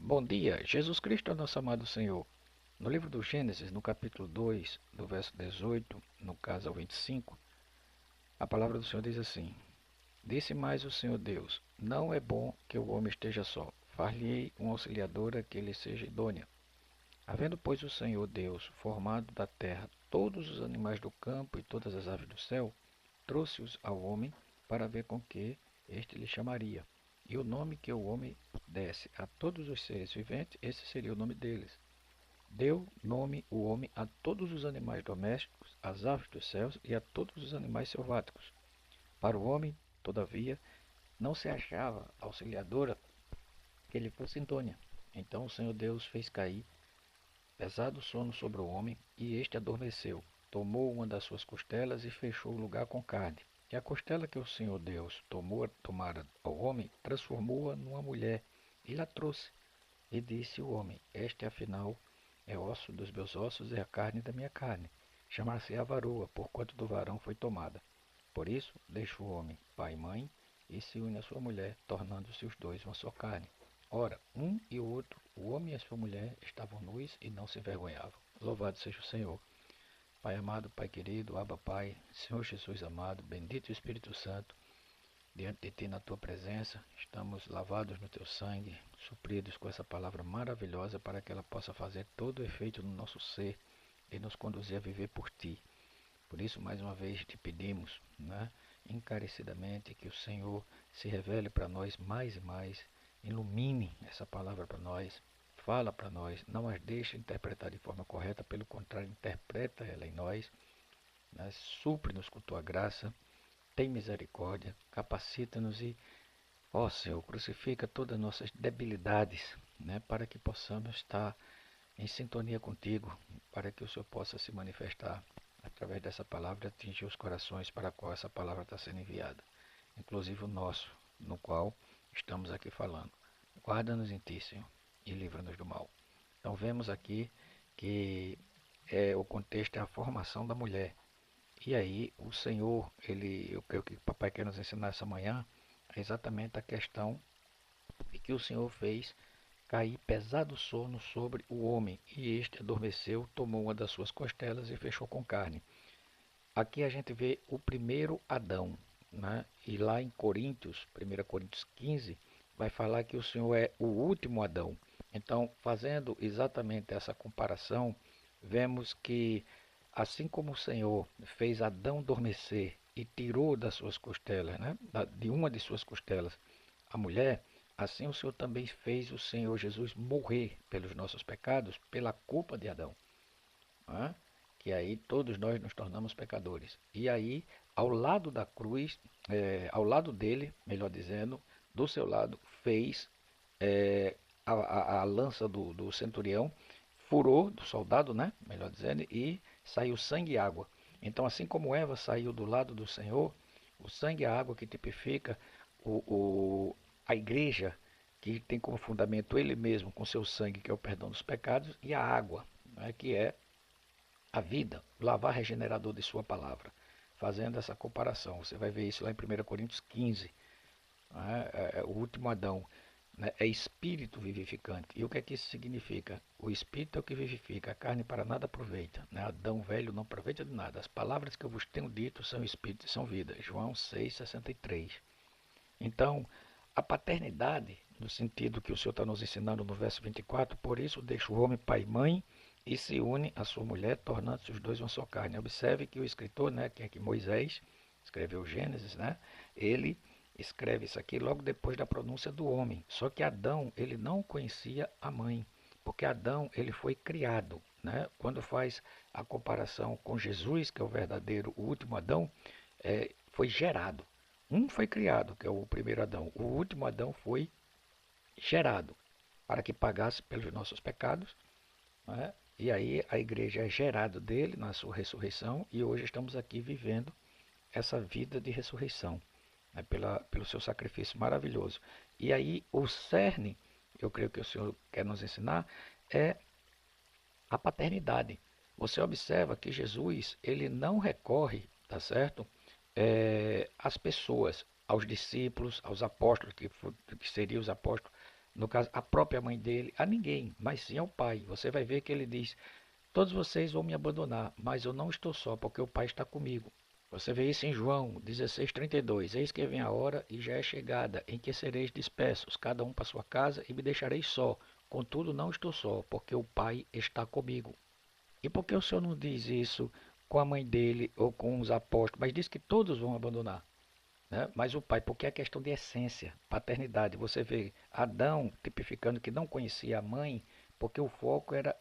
Bom dia, Jesus Cristo é nosso amado Senhor. No livro do Gênesis, no capítulo 2, do verso 18, no caso ao 25, a palavra do Senhor diz assim: Disse mais o Senhor Deus: Não é bom que o homem esteja só. Far-lhe-ei uma auxiliadora que lhe seja idônea. Havendo, pois, o Senhor Deus formado da terra todos os animais do campo e todas as aves do céu, trouxe-os ao homem para ver com que este lhe chamaria. E o nome que o homem desse a todos os seres viventes, esse seria o nome deles. Deu nome o homem a todos os animais domésticos, às aves dos céus e a todos os animais selváticos. Para o homem, todavia, não se achava auxiliadora que lhe fosse idônea. Então o Senhor Deus fez cair pesado sono sobre o homem, e este adormeceu. Tomou uma das suas costelas e fechou o lugar com carne. E a costela que o Senhor Deus tomara ao homem, transformou-a numa mulher, e la trouxe. E disse o homem: Este, afinal, é osso dos meus ossos e a carne da minha carne. Chamar-se-á varoa, porquanto do varão foi tomada. Por isso, deixa o homem pai e mãe, e se une à sua mulher, tornando-se os dois uma só carne. Ora, um e o outro, o homem e a sua mulher, estavam nus e não se envergonhavam. Louvado seja o Senhor. Pai amado, Pai querido, Abba Pai, Senhor Jesus amado, bendito Espírito Santo, diante de Ti na Tua presença, estamos lavados no Teu sangue, supridos com essa palavra maravilhosa para que ela possa fazer todo o efeito no nosso ser e nos conduzir a viver por Ti. Por isso, mais uma vez, te pedimos, né, encarecidamente, que o Senhor se revele para nós mais e mais, ilumine essa palavra para nós, fala para nós, não as deixe interpretar de forma correta, pelo contrário, interpreta ela em nós, né, supre-nos com tua graça, tem misericórdia, capacita-nos e, ó Senhor, crucifica todas as nossas debilidades, né, para que possamos estar em sintonia contigo, para que o Senhor possa se manifestar através dessa palavra e atingir os corações para a qual essa palavra está sendo enviada, inclusive o nosso, no qual estamos aqui falando. Guarda-nos em Ti, Senhor, e livra-nos do mal. Então vemos aqui que o contexto é a formação da mulher. E aí o Senhor, eu creio que o papai quer nos ensinar essa manhã, é exatamente a questão de que o Senhor fez cair pesado sono sobre o homem, e este adormeceu, tomou uma das suas costelas e fechou com carne. Aqui a gente vê o primeiro Adão, né? E lá em Coríntios, 1 Coríntios 15, vai falar que o Senhor é o último Adão. Então, fazendo exatamente essa comparação, vemos que assim como o Senhor fez Adão adormecer e tirou das suas costelas, né? De uma de suas costelas, a mulher, assim o Senhor também fez o Senhor Jesus morrer pelos nossos pecados, pela culpa de Adão, né? Que aí todos nós nos tornamos pecadores. E aí, ao lado da cruz, ao lado dele, melhor dizendo, do seu lado, fez a lança do centurião, furou do soldado, né? Melhor dizendo, e saiu sangue e água. Então, assim como Eva saiu do lado do Senhor, o sangue e a água que tipifica o, o, a igreja, que tem como fundamento ele mesmo, com seu sangue, que é o perdão dos pecados, e a água, né, que é a vida, o lavar regenerador de sua palavra. Fazendo essa comparação, você vai ver isso lá em 1 Coríntios 15, né, o último Adão, né, é espírito vivificante. E o que é que isso significa? O espírito é o que vivifica, a carne para nada aproveita. Né? Adão velho não aproveita de nada. As palavras que eu vos tenho dito são espírito e são vida. João 6,63. Então, a paternidade, no sentido que o Senhor está nos ensinando no verso 24, por isso deixa o homem pai e mãe e se une à sua mulher, tornando-se os dois uma só carne. Observe que o escritor, né, que é que Moisés escreveu Gênesis, né, ele escreve isso aqui logo depois da pronúncia do homem. Só que Adão, ele não conhecia a mãe, porque Adão, ele foi criado, né? Quando faz a comparação com Jesus, que é o verdadeiro, o último Adão, foi gerado. Um foi criado, que é o primeiro Adão. O último Adão foi gerado para que pagasse pelos nossos pecados, né? E aí a igreja é gerado dele na sua ressurreição, e hoje estamos aqui vivendo essa vida de ressurreição, né? Pelo seu sacrifício maravilhoso. E aí o cerne, eu creio que o Senhor quer nos ensinar, é a paternidade. Você observa que Jesus, ele não recorre, tá certo? Às pessoas, aos discípulos, aos apóstolos, que seriam os apóstolos, no caso, a própria mãe dele, a ninguém, mas sim ao pai. Você vai ver que ele diz: todos vocês vão me abandonar, mas eu não estou só, porque o Pai está comigo. Você vê isso em João 16:32. Eis que vem a hora e já é chegada, em que sereis dispersos, cada um para sua casa, e me deixareis só. Contudo, não estou só, porque o Pai está comigo. E por que o Senhor não diz isso com a mãe dele ou com os apóstolos, mas diz que todos vão abandonar? Né? Mas o pai, porque é questão de essência, paternidade. Você vê Adão tipificando que não conhecia a mãe, porque o foco era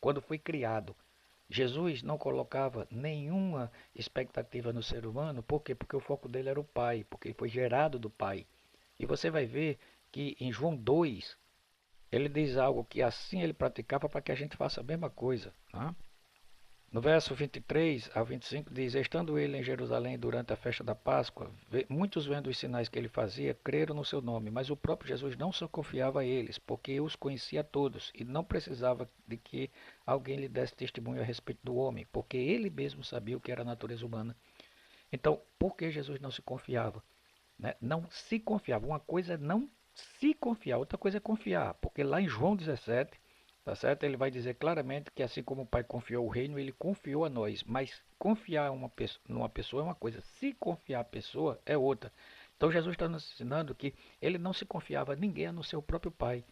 quando foi criado. Jesus não colocava nenhuma expectativa no ser humano, por quê? Porque o foco dele era o pai, porque ele foi gerado do pai. E você vai ver que em João 2, ele diz algo que assim ele praticava para que a gente faça a mesma coisa. Né? No verso 23 ao 25 diz: estando ele em Jerusalém durante a festa da Páscoa, muitos vendo os sinais que ele fazia, creram no seu nome, mas o próprio Jesus não se confiava a eles, porque os conhecia a todos, e não precisava de que alguém lhe desse testemunho a respeito do homem, porque ele mesmo sabia o que era a natureza humana. Então, por que Jesus não se confiava? Né? Não se confiava. Uma coisa é não se confiar, outra coisa é confiar, porque lá em João 17, tá certo? Ele vai dizer claramente que assim como o Pai confiou o reino, ele confiou a nós. Mas confiar numa pessoa é uma coisa, se confiar a pessoa é outra. Então Jesus está nos ensinando que ele não se confiava a ninguém a não ser o próprio Pai.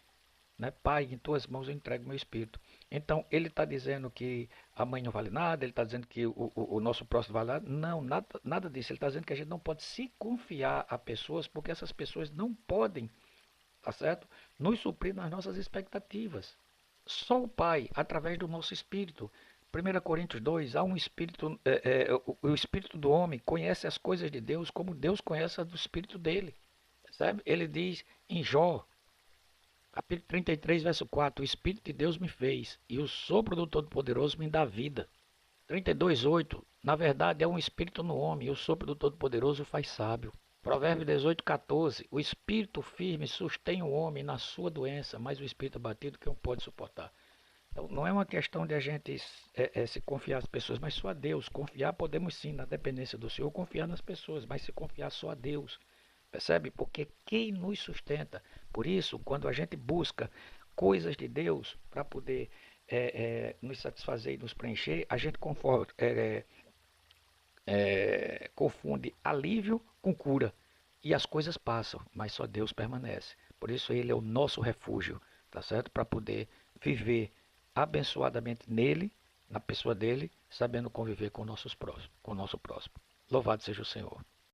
Né? Pai, em tuas mãos eu entrego meu espírito. Então, ele está dizendo que a mãe não vale nada, ele está dizendo que o nosso próximo vale nada. Não, nada disso. Ele está dizendo que a gente não pode se confiar a pessoas, porque essas pessoas não podem, tá certo? Nos suprir nas nossas expectativas. Só o Pai, através do nosso espírito. 1 Coríntios 2, há um espírito, o espírito do homem conhece as coisas de Deus como Deus conhece as do espírito dele. Sabe? Ele diz em Jó, capítulo 33, verso 4: o Espírito de Deus me fez, e o sopro do Todo-Poderoso me dá vida. 32:8: na verdade, é um espírito no homem, e o sopro do Todo-Poderoso o faz sábio. Provérbios 18:14: o espírito firme sustém o homem na sua doença, mas o espírito abatido que não pode suportar. Então, não é uma questão de a gente se confiar nas pessoas, mas só a Deus. Confiar podemos sim, na dependência do Senhor, confiar nas pessoas, mas se confiar só a Deus. Percebe? Porque quem nos sustenta. Por isso, quando a gente busca coisas de Deus para poder nos satisfazer e nos preencher, a gente confunde alívio com cura. E as coisas passam, mas só Deus permanece. Por isso ele é o nosso refúgio, tá certo? Para poder viver abençoadamente nele, na pessoa dele, sabendo conviver com nossos próximos, com o nosso próximo. Louvado seja o Senhor.